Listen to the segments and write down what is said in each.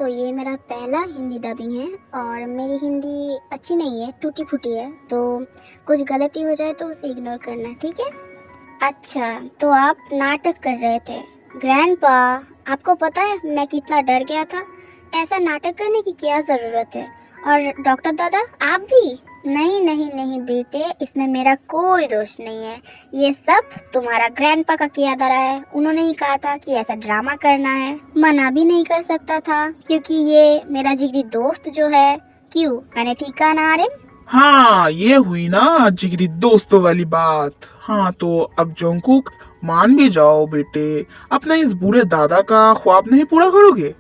सो ये मेरा पहला हिंदी डबिंग है और मेरी हिंदी अच्छी नहीं है, टूटी फूटी है, तो कुछ गलती हो जाए तो उसे इग्नोर करना, ठीक है। अच्छा, तो आप नाटक कर रहे थे। ग्रैंडपा, आपको पता है मैं कितना डर गया था। ऐसा नाटक करने की क्या ज़रूरत है। और डॉक्टर दादा आप भी। नहीं नहीं नहीं बेटे, इसमें मेरा कोई दोष नहीं है। ये सब तुम्हारा ग्रैंडपा का किया धरा है। उन्होंने ही कहा था कि ऐसा ड्रामा करना है। मना भी नहीं कर सकता था क्योंकि ये मेरा जिगरी दोस्त जो है। क्यों, मैंने ठीक कहा ना आर्यन? हाँ, ये हुई ना जिगरी दोस्तों वाली बात। हाँ, तो अब जोंगकुक मान भी जाओ बेटे, अपने इस बूढ़े दादा का ख्वाब नहीं पूरा करोगे।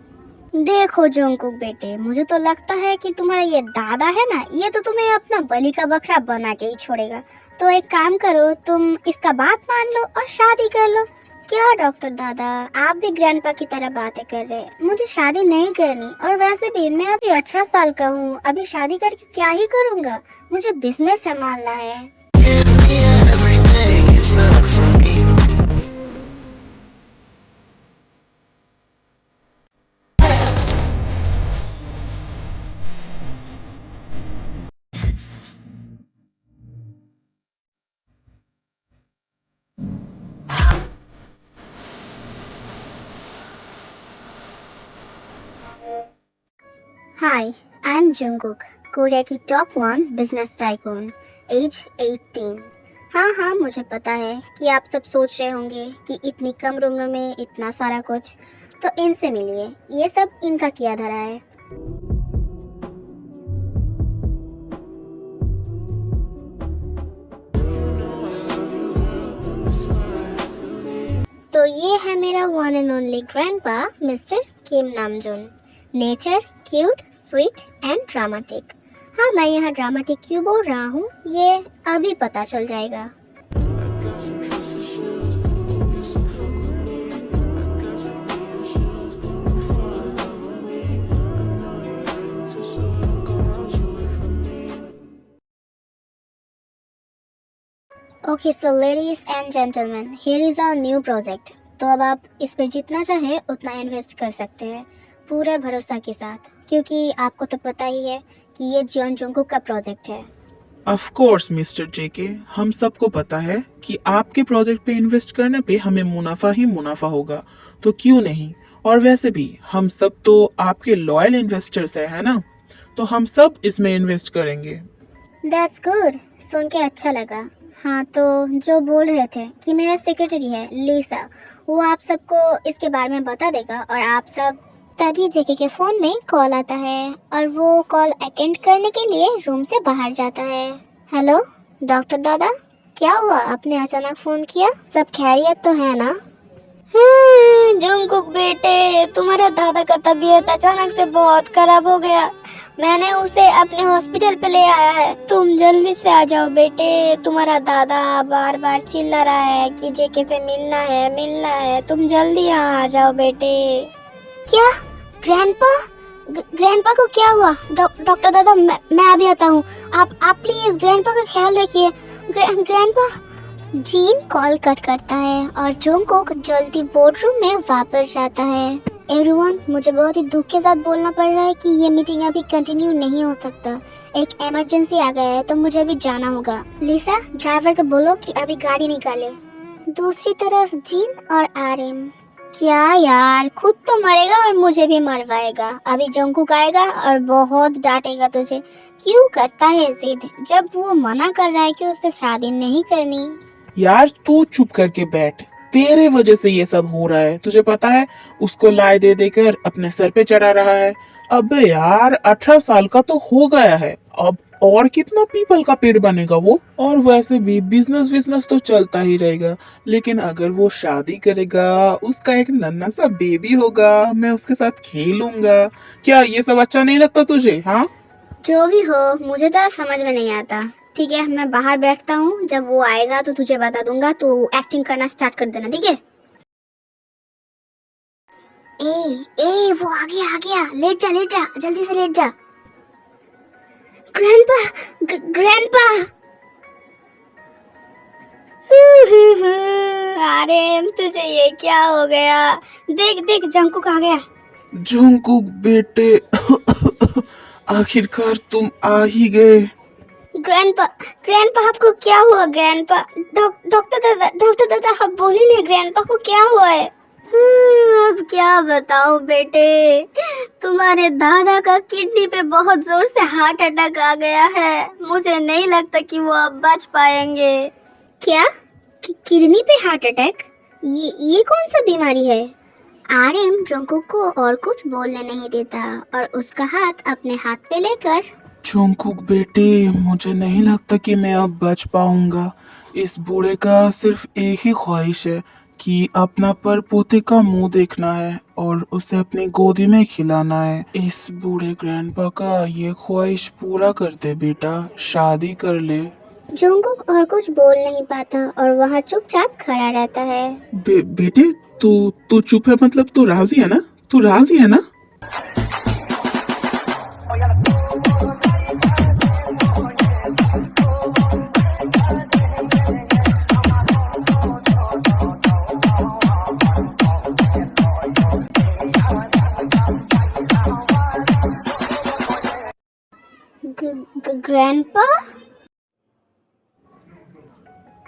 देखो जोंगकुक बेटे, मुझे तो लगता है कि तुम्हारा ये दादा है ना, ये तो तुम्हें अपना बलि का बकरा बना के ही छोड़ेगा। तो एक काम करो, तुम इसका बात मान लो और शादी कर लो। क्या डॉक्टर दादा, आप भी ग्रैंडपा की तरह बातें कर रहे हैं। मुझे शादी नहीं करनी, और वैसे भी मैं अभी 18 साल का हूँ। अभी शादी करके क्या ही करूँगा, मुझे बिजनेस संभालना है। Hi, I'm Jungkook, कोरिया की टॉप 1 बिजनेस टाइकून, एज 18। हाँ हाँ, मुझे पता है कि आप सब सोच रहे होंगे कि इतनी कम उम्र में इतना सारा कुछ, तो इनसे मिलिए। ये सब इनका किया धरा है। तो ये है मेरा one and only grandpa mister Kim Namjoon. Nature, cute, sweet and dramatic. हाँ, मैं यहाँ ड्रामेटिक क्यों बोल रहा हूँ ये अभी पता चल जाएगा। Okay, so ladies and gentleman, here is our new project. तो अब आप इस पे जितना चाहे उतना इन्वेस्ट कर सकते हैं, पूरे भरोसा के साथ, क्योंकि आपको तो पता ही है कि ये जॉन जोंगकुक का प्रोजेक्ट है। ऑफ कोर्स मिस्टर जेके, हम सबको पता है कि आपके प्रोजेक्ट पे इन्वेस्ट करने पे हमें मुनाफा ही मुनाफा होगा, तो क्यों नहीं। और वैसे भी हम सब तो आपके लॉयल इन्वेस्टर्स है ना, तो हम सब इसमें इन्वेस्ट करेंगे। दैट्स गुड, सुन के अच्छा लगा। हाँ, तो जो बोल रहे थे कि मेरा सेक्रेटरी है लीसा, वो आप सबको इसके बारे में बता देगा। और आप सब तभी जेके के फ़ोन में कॉल आता है और वो कॉल अटेंड करने के लिए रूम से बाहर जाता है। हेलो डॉक्टर दादा, क्या हुआ, आपने अचानक फ़ोन किया? सब खैरियत तो है ना? जुंगकुक बेटे, तुम्हारा दादा का तबीयत अचानक से बहुत खराब हो गया। मैंने उसे अपने हॉस्पिटल पे ले आया है। तुम जल्दी से आ जाओ बेटे, तुम्हारा दादा बार बार चिल्ला रहा है कि जेके से मिलना है। तुम जल्दी यहाँ आ जाओ बेटे। क्या? ग्रैंडपा? ग्रैंडपा को क्या हुआ? डॉक्टर दादा, मैं अभी आता हूँ। आप प्लीज ग्रैंडपा का ख्याल रखिए। ग्रैंडपा। जीन कॉल कट करता है और जोंगकुक जल्दी बोर्डरूम में वापस जाता है। एवरीवन, मुझे बहुत ही दुख के साथ बोलना पड़ रहा है कि ये मीटिंग अभी कंटिन्यू नहीं हो सकता। एक इमरजेंसी आ गया है तो मुझे अभी जाना होगा। लिसा, ड्राइवर को बोलो कि अभी गाड़ी निकाले। दूसरी तरफ जीन और आर्यन। क्या यार, खुद तो मरेगा और मुझे भी मरवाएगा। अभी जोंगकुक आएगा और बहुत डांटेगा तुझे। क्यों करता है जिद, जब वो मना कर रहा है कि उससे शादी नहीं करनी। यार तू चुप करके बैठ, तेरे वजह से ये सब हो रहा है। तुझे पता है, उसको लाए दे देकर अपने सर पे चढ़ा रहा है। अबे यार, 18 साल का तो हो गया है अब, और कितना पीपल का पेड़ बनेगा वो। और वैसे भी बिजनेस बिजनेस तो चलता ही रहेगा, लेकिन अगर वो शादी करेगा, उसका एक नन्हा सा बेबी होगा, मैं उसके साथ खेलूंगा। क्या ये सब अच्छा नहीं लगता तुझे? हाँ, जो भी हो, मुझे तो समझ में नहीं आता। ठीक है, मैं बाहर बैठता हूँ, जब वो आएगा तो तुझे बता दूंगा, तो एक्टिंग करना स्टार्ट कर देना, ठीक है। वो आ गया, लेट जा, जल्दी से लेट जा। Grandpa, grandpa. अरे तुझे ये क्या हो गया? देख देख, जंकुक आ गया। जंगकुक बेटे, आखिरकार तुम आ ही गए। ग्रैंडपा, ग्रैंडपा आपको क्या हुआ ग्रैंडपा? डॉक्टर दादा आप बोलिए ना, ग्रैंडपा को क्या हुआ है? अब क्या बताऊं बेटे, तुम्हारे दादा का किडनी पे बहुत जोर से हार्ट अटैक आ गया है। मुझे नहीं लगता कि वो अब बच पाएंगे। क्या? किडनी पे हार्ट अटैक? ये कौन सा बीमारी है? आर्यन जंकुक को और कुछ बोलने नहीं देता और उसका हाथ अपने हाथ पे लेकर, जंगकुक बेटे, मुझे नहीं लगता कि मैं अब बच पाऊंगा। इस बूढ़े का सिर्फ एक ही ख्वाहिश है कि अपना पर पोते का मुंह देखना है और उसे अपनी गोदी में खिलाना है। इस बूढ़े ग्रैंडपा का ये ख्वाहिश पूरा कर दे बेटा, शादी कर ले। जंकुक और कुछ बोल नहीं पाता और वहाँ चुपचाप खड़ा रहता है। बेटे, तू तू चुप है, मतलब तू राजी है ना? तू राजी है ना? ग्रैंडपा?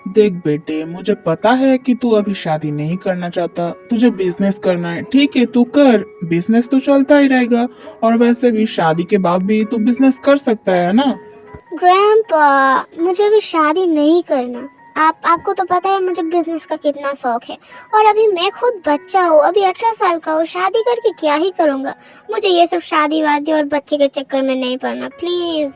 देख बेटे, मुझे पता है कि तू अभी शादी नहीं करना चाहता, तुझे बिजनेस करना है। ठीक है, तू कर, बिजनेस तो चलता ही रहेगा। और वैसे भी शादी के बाद भी तू बिजनेस कर सकता है ना? ग्रैंडपा, मुझे अभी शादी नहीं करना। आपको तो पता है मुझे बिजनेस का कितना शौक है, और अभी मैं खुद बच्चा हूँ, अभी 18 साल का हूँ। शादी करके क्या ही करूँगा? मुझे ये सब शादी वादी और बच्चे के चक्कर में नहीं पड़ना, प्लीज।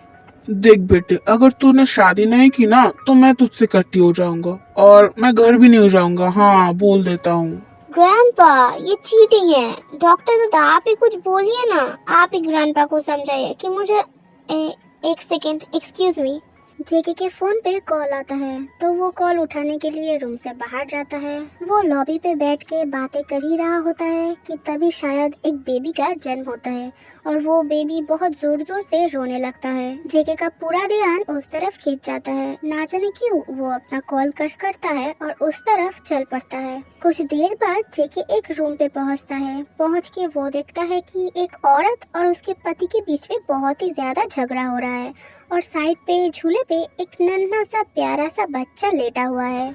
देख बेटे, अगर तूने शादी नहीं की ना तो मैं तुझसे कट्टी हो जाऊंगा और मैं घर भी नहीं जाऊंगा। हाँ, बोल देता हूँ। ग्रैंडपा, ये चीटिंग है। डॉक्टर दादा आप ही कुछ बोलिए ना, आप ही ग्रैंडपा को समझाइए कि मुझे एक सेकेंड, एक्सक्यूज मी। जेके के फोन पे कॉल आता है तो वो कॉल उठाने के लिए रूम से बाहर जाता है। वो लॉबी पे बैठ के बातें कर ही रहा होता है कि तभी शायद एक बेबी का जन्म होता है और वो बेबी बहुत जोर जोर से रोने लगता है। जेके का पूरा ध्यान उस तरफ खींच जाता है। ना जाने क्यों वो अपना कॉल कट करता है और उस तरफ चल पड़ता है। कुछ देर बाद जेके एक रूम पे पहुंचता है। पहुंच के वो देखता है कि एक औरत और उसके पति के बीच में बहुत ही ज्यादा झगड़ा हो रहा है और साइड पे झूले पे एक नन्हा सा प्यारा सा बच्चा लेटा हुआ है।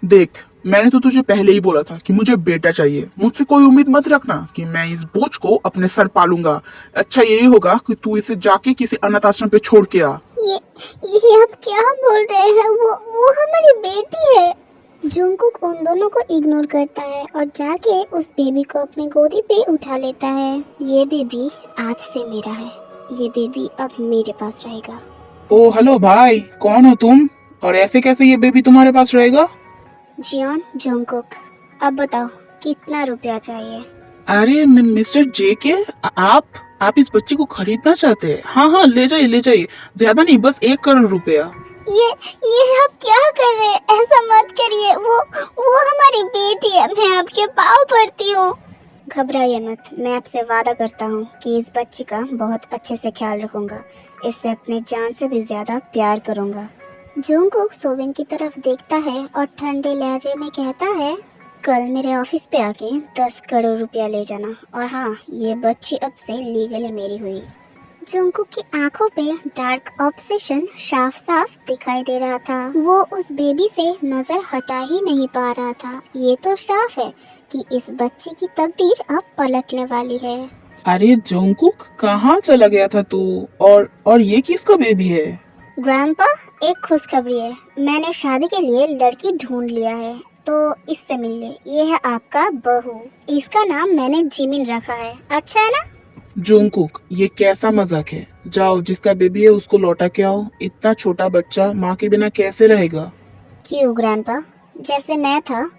देख, मैंने तो तुझे पहले ही बोला था कि मुझे बेटा चाहिए। मुझसे कोई उम्मीद मत रखना कि मैं इस बोझ को अपने सर पालूंगा। अच्छा यही होगा कि तू इसे जाके किसी अनाथ आश्रम पे छोड़ के आ। ये आप क्या बोल रहे हैं? वो हमारी बेटी है। जंकुक उन दोनों को इग्नोर करता है और जाके उस बेबी को अपनी गोदी पे उठा लेता है। ये बेबी आज से मेरा है, ये बेबी अब मेरे पास रहेगा। ओ हेलो भाई, कौन हो तुम और ऐसे कैसे ये बेबी तुम्हारे पास रहेगा? जियोन जंकुक, अब बताओ कितना रुपया चाहिए? अरे मिस्टर जे के, आप इस बच्ची को खरीदना चाहते हैं? हाँ हाँ, ले जाइए ले जाइए, ज्यादा नहीं, बस 1 करोड़ रुपया। ये आप क्या कर रहे हैं? ऐसा मत करिए, वो हमारी बेटी है, मैं आपके पाँव पड़ती हूँ। घबराइए मत, मैं आपसे वादा करता हूँ कि इस बच्ची का बहुत अच्छे से ख्याल रखूंगा, इससे अपने जान से भी ज्यादा प्यार करूंगा। जंकुक सोबिन की तरफ देखता है और ठंडे लहजे में कहता है, कल मेरे ऑफिस पे आके 10 करोड़ रुपया ले जाना, और हाँ, ये बच्ची अब से लीगली मेरी हुई। जंकुक की आंखों पे डार्क ऑब्सेशन साफ साफ दिखाई दे रहा था। वो उस बेबी से नजर हटा ही नहीं पा रहा था। ये तो साफ है कि इस बच्ची की तकदीर अब पलटने वाली है। अरे जंकुक, कहाँ चला गया था तू? और ये किसका बेबी है? ग्रैंडपा, एक खुशखबरी है, मैंने शादी के लिए लड़की ढूंढ लिया है, तो इससे मिल ले। ये है आपका बहू, इसका नाम मैंने जिमिन रखा है। अच्छा है ना? जोंकुक, ये कैसा मजाक है? जाओ, जिसका बेबी है उसको लौटा के आओ। इतना छोटा बच्चा माँ के बिना कैसे रहेगा? क्यों ग्रैंडपा, जैसे मैं था,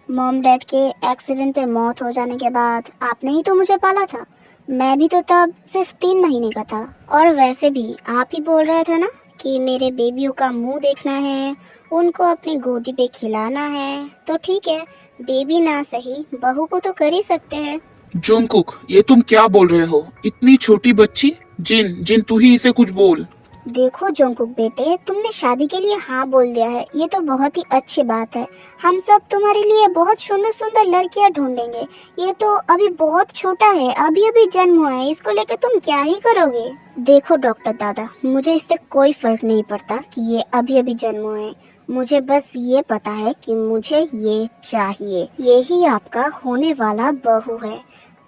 मॉम डैड के एक्सीडेंट पे मौत हो जाने के बाद आपने ही तो मुझे पाला था। मैं भी तो तब सिर्फ 3 महीने का था, और वैसे भी आप ही बोल रहे थे ना कि मेरे बेबियों का मुंह देखना है, उनको अपनी गोदी पे खिलाना है। तो ठीक है, बेबी ना सही, बहू को तो कर ही सकते हैं। जोंकुक, ये तुम क्या बोल रहे हो? इतनी छोटी बच्ची? जिन जिन, तू ही इसे कुछ बोल। देखो जोंगकुक बेटे, तुमने शादी के लिए हाँ बोल दिया है, ये तो बहुत ही अच्छी बात है। हम सब तुम्हारे लिए बहुत सुंदर सुंदर लड़कियां ढूंढेंगे। ये तो अभी बहुत छोटा है, अभी अभी जन्म हुआ है, इसको लेकर तुम क्या ही करोगे? देखो डॉक्टर दादा, मुझे इससे कोई फर्क नहीं पड़ता कि ये अभी अभी जन्म हुए हैं। मुझे बस ये पता है कि मुझे ये चाहिए। यही आपका होने वाला बहू है।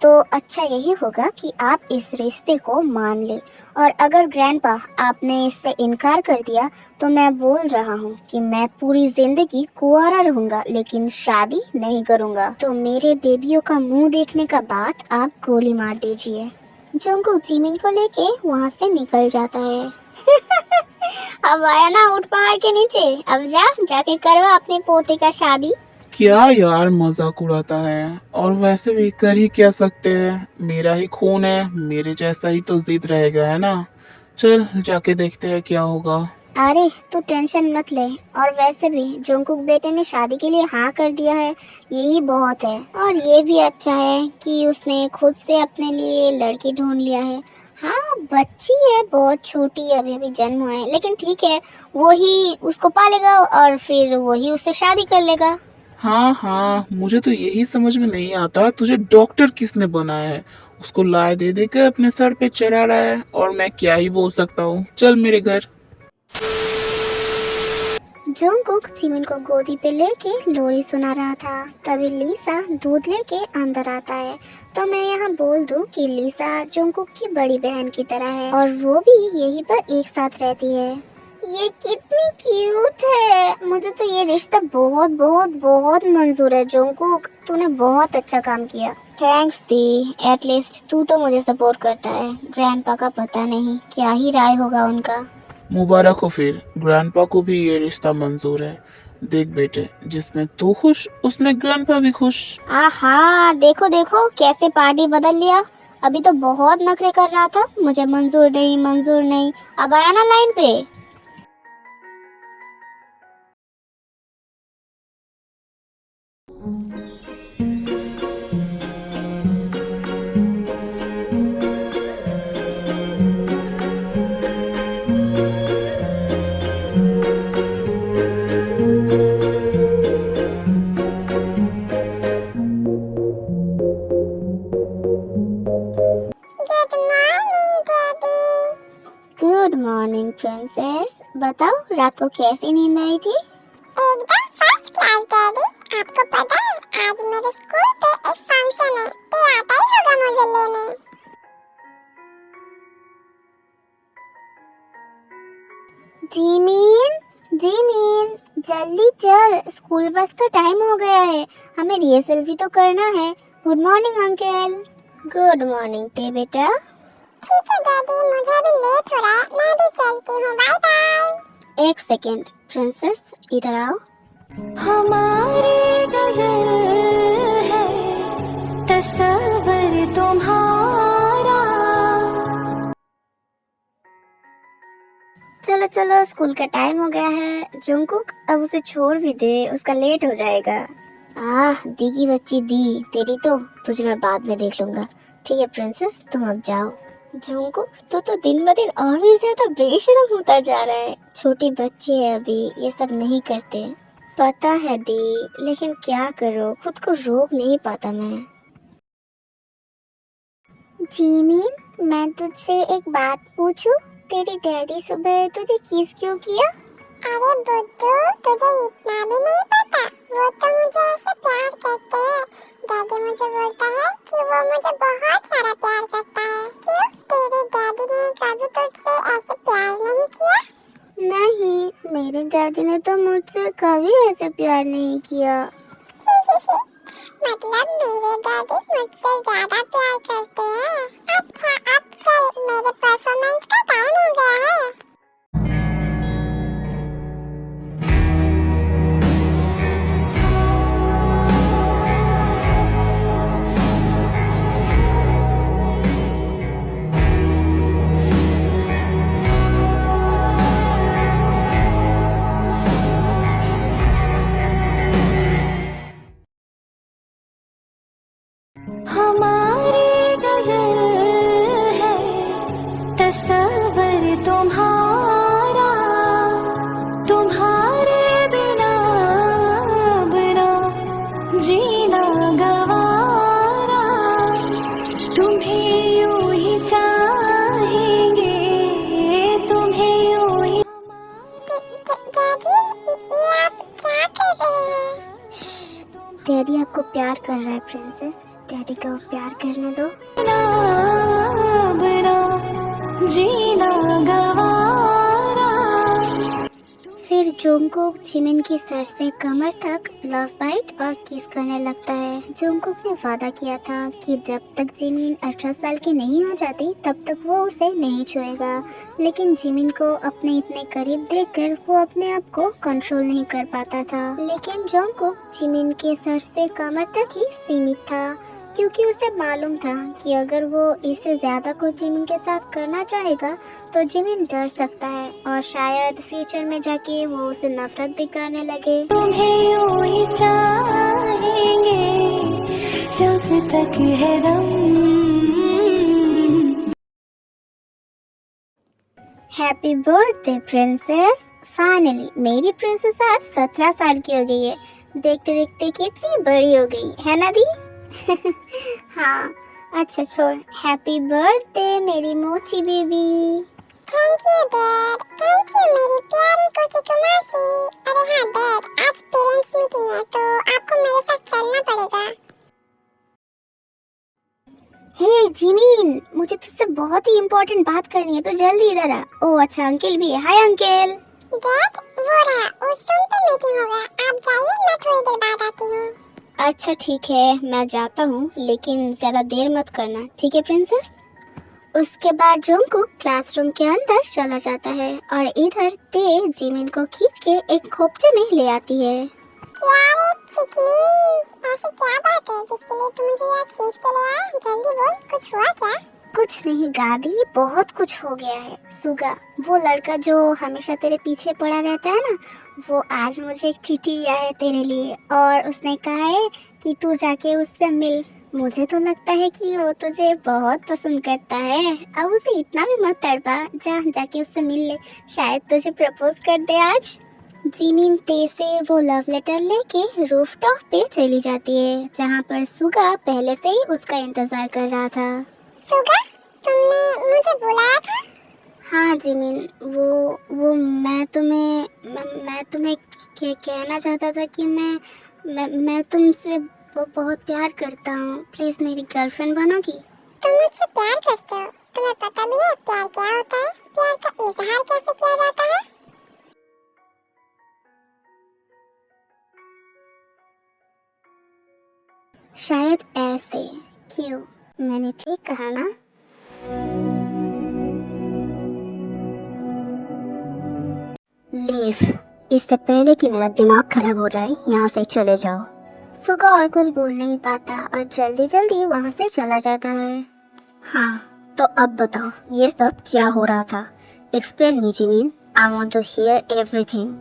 तो अच्छा यही होगा कि आप इस रिश्ते को मान ले। और अगर ग्रैंडपा आपने इससे इनकार कर दिया तो मैं बोल रहा हूँ कि मैं पूरी जिंदगी कुंवारा रहूंगा, लेकिन शादी नहीं करूंगा। तो मेरे बेबियों का मुंह देखने का बाद आप गोली मार दीजिए। जोंगकुक जिमिन को लेके वहाँ से निकल जाता है। अब आया ना ऊंट पहाड़ के नीचे, अब जाके करवा अपने पोते का शादी। क्या यार मजाक उड़ाता है, और वैसे भी कर ही क्या सकते हैं, मेरा ही खून है, मेरे जैसा ही तो जिद रहेगा, है ना। चल जाके देखते हैं क्या होगा। अरे तू टेंशन मत ले, और वैसे भी जोंगकुक बेटे ने शादी के लिए हाँ कर दिया है, यही बहुत है। और ये भी अच्छा है कि उसने खुद से अपने लिए लड़की ढूंढ लिया है। हाँ बच्ची है, बहुत छोटी है, अभी अभी जन्म हुआ है, लेकिन ठीक है, वो ही उसको पालेगा और फिर वही उससे शादी कर लेगा। हाँ हाँ, मुझे तो यही समझ में नहीं आता तुझे डॉक्टर किसने बनाया है। उसको लाए दे दे के अपने सर पे चढ़ा रहा है, और मैं क्या ही बोल सकता हूँ। चल मेरे घर। जोंगकुक जिमिन को गोदी पे लेके लोरी सुना रहा था, तभी लीसा दूध लेके अंदर आता है। तो मैं यहाँ बोल दूँ कि लीसा जोंगकुक की बड़ी बहन की तरह है, और वो भी यहीं पर एक साथ रहती है। ये कितनी क्यूट है, मुझे तो ये रिश्ता बहुत बहुत बहुत मंजूर है। जोंगकुक तूने बहुत अच्छा काम किया। थैंक्स दी, एटलीस्ट तू तो मुझे सपोर्ट करता है। ग्रैंडपा का पता नहीं क्या ही राय होगा उनका। मुबारक हो, फिर ग्रैंडपा को भी ये रिश्ता मंजूर है। देख बेटे, जिसमें तू खुश उसमें ग्रैंडपा भी खुश। आहा, देखो देखो कैसे पार्टी बदल लिया। अभी तो बहुत नखरे कर रहा था, मुझे मंजूर नहीं मंजूर नहीं, अब आया ना लाइन पे। गुड मॉर्निंग प्रिंसेस, बताओ रात को कैसी नींद आई थी? एकदम फर्स्ट क्लास डैडी। आपको पता है आज मेरे स्कूल पे एक फंक्शन है, तो आता ही होगा मुझे लेने। जिमीन, जिमीन जल्दी चल, स्कूल बस का टाइम हो गया है, हमें रिहर्सल भी तो करना है। Good morning uncle. Good morning ते बेटा। ठीक है डैडी, मुझे अभी लेट हो रहा है, मैं भी चलती हूँ, बाय बाय। एक सेकेंड प्रिंसेस, इधर आओ। हमारी गजल है तस्वर तुम्हारा। चलो चलो, स्कूल का टाइम हो गया है। जोंगकुक अब उसे छोड़ भी दे, उसका लेट हो जाएगा। दी की बच्ची दी, तेरी तो तुझे मैं बाद में देख लूंगा। ठीक है प्रिंसेस, तुम अब जाओ। जोंगकुक तो दिन ब दिन और भी ज्यादा बेशरम होता जा रहा है। छोटी बच्ची है अभी, ये सब नहीं करते। पता है दी, लेकिन क्या करो, खुद को रोक नहीं पाता मैं। जीमीन, मैं तुझसे एक बात पूछूं? तेरी डैडी सुबह तुझे किस क्यों किया? अरे बुड्ढू, तुझे इतना भी नहीं पता, वो तो मुझे ऐसे प्यार करते हैं। डैडी मुझे बोलता है कि वो मुझे बहुत सारा प्यार करता है। क्यों, तेरे डैडी ने कभी तुझसे ऐसे प्यार नहीं किया? नहीं, मेरे डैडी ने तो मुझसे कभी ऐसे प्यार नहीं किया। मतलब मेरे डैडी मुझसे ज्यादा प्यार करते हैं। अच्छा अब चल, मेरे परफॉर्मेंस का टाइम हो गया है। हमारी गजल है तस्वर तुम्हारा। डैडी आपको प्यार कर रहा है प्रिंसेस, डैडी को प्यार करने दो। बिना जीना गवारा। फिर जोंगकुक जिमिन की सर से कमर तक लव बाइट और किस करने लगता है। जोंगकुक ने वादा किया था कि जब तक जिमिन 18 साल की नहीं हो जाती तब तक वो उसे नहीं छुएगा, लेकिन जिमिन को अपने इतने करीब देखकर वो अपने आप को कंट्रोल नहीं कर पाता था। लेकिन जोंगकुक जिमिन के सर से कमर तक ही सीमित था, क्योंकि उसे मालूम था कि अगर वो इससे ज्यादा कुछ जिमिन के साथ करना चाहेगा तो जिमिन डर सकता है और शायद फ्यूचर में जाके वो उसे नफरत भी करने लगे। तुम्हें यूं ही चाहेंगे जब तक है दम। Happy birthday princess. फाइनली मेरी प्रिंसेस आज 17 साल की हो गई है। देखते देखते कितनी बड़ी हो गई है ना दी। हाँ अच्छा छोड़, हैप्पी बर्थडे मेरी मोची baby. Thank you dad, thank you मेरी प्यारी कुची कुमासी। अरे हाँ डैड, आज पेरेंट्स मीटिंग है तो आपको मेरे साथ चलना पड़ेगा। हे जिमिन, मुझे तुझसे बहुत ही इम्पोर्टेंट बात करनी है, तो जल्दी इधर आ। ओह अच्छा अंकल भी है। Hi uncle. डैड वो रहा, उस रूम पे मीटिंग होगा, आप जाइए, मैं थोड़ी देर बाद आती हूँ। अच्छा ठीक है, मैं जाता हूँ, लेकिन ज्यादा देर मत करना, ठीक है प्रिंसेस। उसके बाद जोंगकुक क्लासरूम के अंदर चला जाता है और इधर ते जिमिन को खींच के एक खोपचे में ले आती है। क्या रे चिकनी, ऐसी क्या बात है जिसके लिए तुम मुझे यहाँ खींच के ले आया? जल्दी बोल, कुछ हुआ क्या? कुछ नहीं गादी, बहुत कुछ हो गया है। सुगा, वो लड़का जो हमेशा तेरे पीछे पड़ा रहता है ना, वो आज मुझे एक चिट्ठी दिया है तेरे लिए और उसने कहा है कि तू जाके उससे मिल। मुझे तो लगता है कि वो तुझे बहुत पसंद करता है। अब उसे इतना भी मत तड़पा, जाके उससे मिल ले, शायद तुझे प्रपोज कर दे आज। जिमिन ते से वो लव लेटर लेके रूफटॉप पे चली जाती है, जहाँ पर सुगा पहले से ही उसका इंतजार कर रहा था। सुगा, तुमने मुझे बुलाया था? हाँ जिमिन, वो मैं तुम्हें कहना चाहता था कि मैं तुमसे बहुत प्यार करता हूँ। प्लीज मेरी गर्लफ्रेंड बनोगी? तुम मुझसे प्यार करते हो? तुम्हें पता भी है प्यार क्या होता है? प्यार का इजहार कैसे किया जाता है? शायद ऐसे। क्यों, मैंने ठीक कहा ना? लीव, इससे पहले कि मेरा दिमाग खराब हो जाए यहाँ से चले जाओ। सुगा और कुछ बोल नहीं पाता और जल्दी जल्दी वहाँ से चला जाता है। हाँ तो अब बताओ ये सब क्या हो रहा था? Explain me Jimin, I want to hear everything.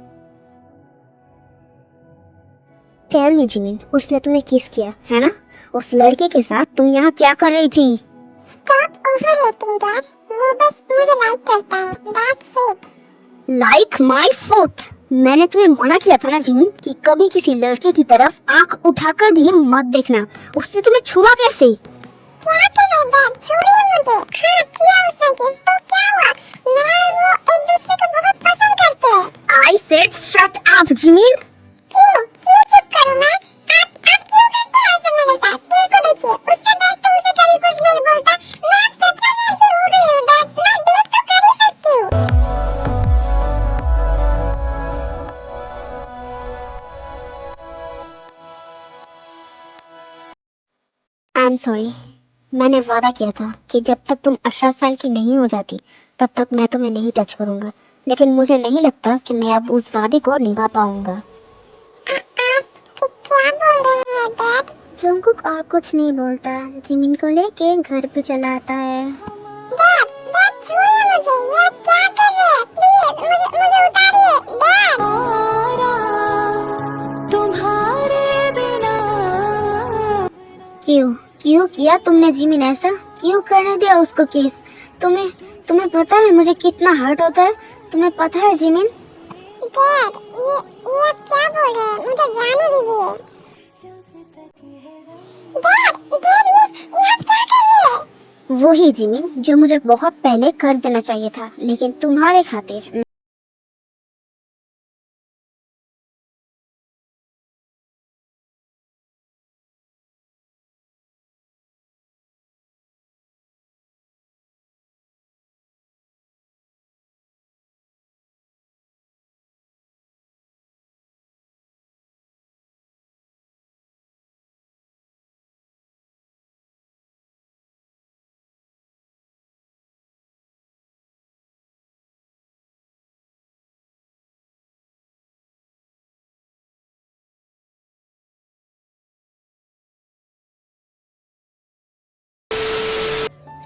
Tell me Jimin, उसने तुम्हें किस किया है ना? उस लड़के के साथ तुम यहाँ क्या कर रही थी? स्टॉप ओवर रेटिंग डैड, वो बस मुझे लाइक करता है, that's it. Like my foot? मैंने तुम्हें मना किया था ना जिमिन कि कभी किसी लड़के की तरफ आंख उठाकर भी मत देखना। उससे तुम्हें छुआ कैसे? क्या करे डैड, छोड़िए मुझे। हाँ किया उसने किस, तो क्या हुआ? मैं और वो एक दूसरे को बहुत पसंद करते हैं। I said shut up Jimin. क्यों चुप करूँ मैं? आप क्यों करते हैं ऐसे मेरे साथ? तेरे को देखिए, उसका डैड तो उसे कभी कुछ नहीं बोलता। मैं सच में मंजूर हो गई हूँ डैड, मैं डेट तो कर ही सकती हूँ। आई एम सॉरी, मैंने वादा किया था कि जब तक तुम 18 साल की नहीं हो जाती तब तक मैं तुम्हें नहीं टच करूंगा, लेकिन मुझे नहीं लगता कि मैं अब उस वादे को निभा पाऊंगा। आप क्या बोल रहे हैं डैड? जोंगकुक और कुछ नहीं बोलता, जिमिन को लेके घर पे चला आता है। डैड डैड छोड़िए मुझे, ये आप क्या कर रहे हैं? प्लीज मुझे उतारिए डैड। तुम्हारे बिना क्यों क्यों किया तुमने जिमिन ऐसा? क्यों करने दिया उसको किस? तुम्हें पता है मुझे कितना हर्ट होता है? तुम्हें पता है जिमिन? डैड ये आप क्या बोल रहे हैं? मुझे जाने दीजिए। डैड ये आप क्या कर रहे हैं? वही जिमिन जो मुझे बहुत पहले कर देना चाहिए था, लेकिन तुम्हारे खातिर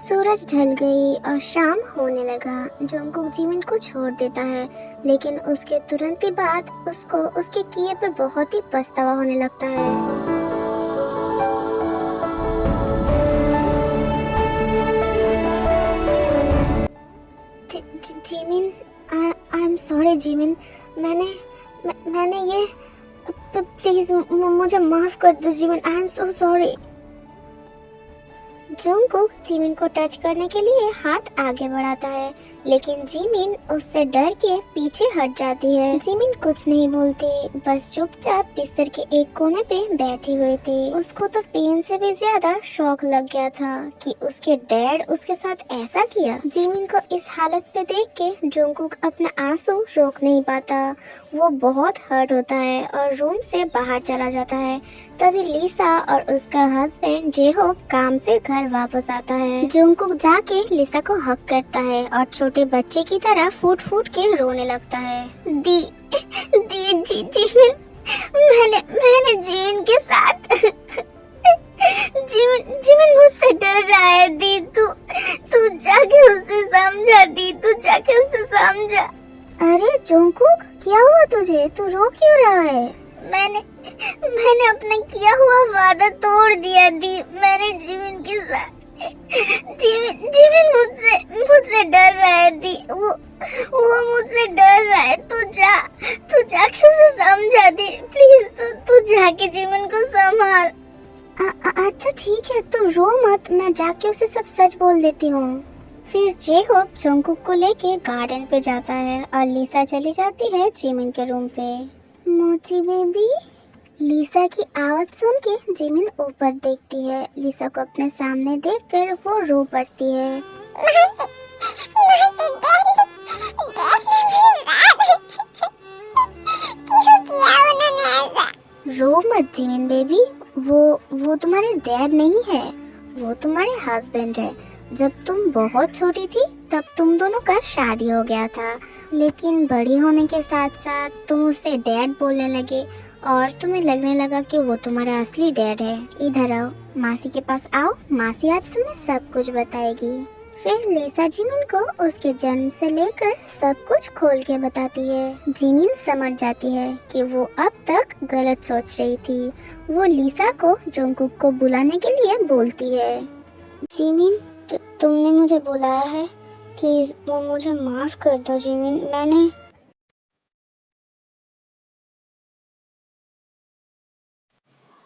सूरज ढल गई और शाम होने लगा। जंगकुक जिमिन को छोड़ देता है, लेकिन उसके तुरंत ही बाद उसको उसके किए पर बहुत ही पछतावा होने लगता है। Jimin, I am sorry Jimin, मैंने ये प्लीज मुझे माफ कर दो Jimin, I am so sorry. Jungkook Jimin को टच करने के लिए हाथ आगे बढ़ाता है, लेकिन जिमिन उससे डर के पीछे हट जाती है। जिमिन कुछ नहीं बोलती, बस चुपचाप बिस्तर के एक कोने पे बैठी हुई थी। उसको तो पेन से भी ज्यादा शौक लग गया था कि उसके डैड उसके साथ ऐसा किया। जिमिन को इस हालत पे देख के जंगकुक अपना आंसू रोक नहीं पाता। वो बहुत हर्ट होता है और रूम से बाहर चला जाता है। तभी लिसा और उसका हस्बैंड जेहोब काम से घर वापस आता है। जंगकुक जाके लिसा को हक करता है और छोटे बच्चे की तरह फूट फूट के रोने लगता है। दी जिमिन, मैंने जिमिन के साथ जिमिन मुझसे डर रहा है। दी तू जाके उससे समझा। दी तू जाके उससे समझा। अरे जंगकुक, क्या हुआ तुझे? तू रो क्यों रहा है? मैंने अपना किया हुआ वादा तोड़ दिया दी। मैंने जिमिन के साथ जिमिन मुझसे डर रहा है दी। वो मुझसे डर रहा है। तू जाके उसे समझा दी प्लीज। तू जाके जिमिन को संभाल। अच्छा ठीक है, तू रो मत, मैं जाके उसे सब सच बोल देती हूँ। फिर जेहोब जंगकुक को लेके गार्डन पे जाता है और लिसा चली जाती है जिमिन के रूम पे। मोची बेबी, लिसा की आवाज सुन के जिमिन ऊपर देखती है। लिसा को अपने सामने देखकर वो रो पड़ती है। रो मत जिमिन बेबी, वो तुम्हारे डैड नहीं है, वो तुम्हारे हस्बैंड है। जब तुम बहुत छोटी थी तब तुम दोनों का शादी हो गया था, लेकिन बड़ी होने के साथ साथ तुम उससे डैड बोलने लगे और तुम्हें लगने लगा कि वो तुम्हारा असली डैड है। इधर आओ, मासी के पास आओ, मासी आज तुम्हें सब कुछ बताएगी। फिर लिसा जिमिन को उसके जन्म से लेकर सब कुछ खोल के बताती है। जिमिन समझ जाती है कि वो अब तक गलत सोच रही थी। वो लिसा को जंगकुक को बुलाने के लिए बोलती है। जिमिन, तुमने मुझे बुलाया है, प्लीज वो मुझे माफ कर दो जिमिन।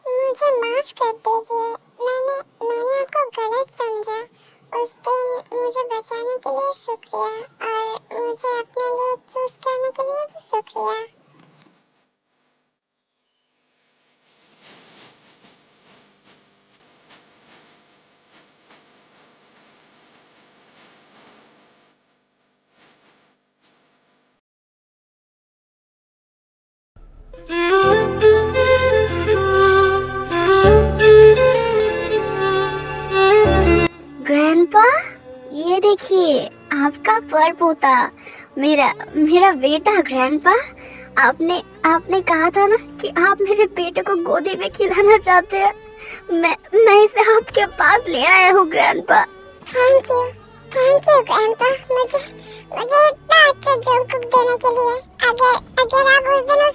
मुझे माफ कर दीजिए, मैंने आपको गलत समझा। उस दिन मुझे बचाने के लिए शुक्रिया और मुझे अपने लिए चूज करने के लिए भी शुक्रिया। ग्रैंडपा, ये देखिए आपका पर पोता, मेरा बेटा। ग्रैंडपा, आपने कहा था ना कि आप मेरे बेटे को गोदी में खिलाना चाहते हैं। मैं इसे आपके पास ले आया हूँ ग्रैंडपा। थैंक यू ग्रैंडपा, मुझे इतना अच्छा जंगकुक देने के लिए। अगर आप उस दिन